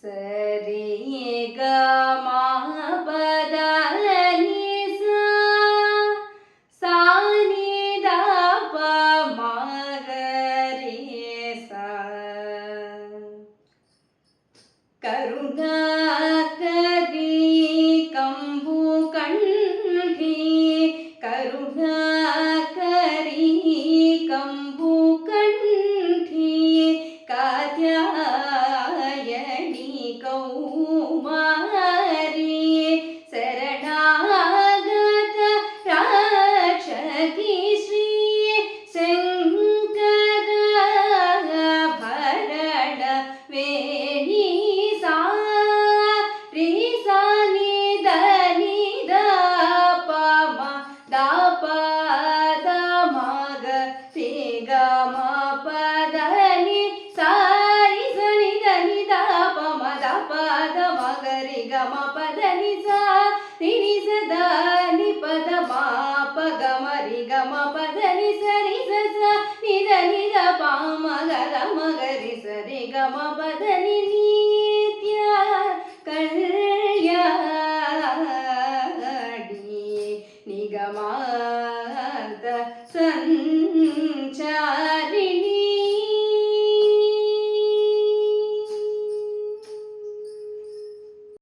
ಸರಿ ಗ ಮ ಪದ ನಿ ಸಾ ನಿ ದ ಪ ಮ ಗ ರಿ ಸಾ ಕರುಣಾಕರಿ ಕಂಬು ಕಂಠಿ ಕರುಣಾಕರಿ ಕಂಬು ಕಂಠಿ ಕಾತ್ಯಾಯನಿ ಕೌಮಾರಿ ಶರಣಾಗತ ರಾಕ್ಷಕಿ ಶ್ರೀ ಶಂಕರ ಭರಣ ವೇಣಿ ಸಾ ರಿ ಸಾ ನಿ ದ ನಿ ದ ಪ ಮ ದ ಪ ದ ಮ ಗ ರಿ ಗ ಮ ಪ ದ ನಿ ಸಾ ರಿ ಸ ನಿ ದ ನಿ ದ ಪ ಮ ದ ಪ ದ ಮ ಗ ರಿ ಗ ಮ ಪ ದ ನಿ ಸಾ ರಿ ನಿ ಸ ದ ನಿ ಪ ದ ಮ ಪ ಗ ಮ ರಿ ಗ ಮ ಪ ದ ನಿ ಸ ರಿ ಸ ಸ ನಿ ದ ಪ ಮ ಗ ರ ಮ ಗ ರಿ ಸ ರಿ ಗ ಮ ಪ ದ ನಿ ನಿತ್ಯ ಕಲ್ಯಾಣಿ ನಿಗಮಾಂತ ಸಂಚಾರ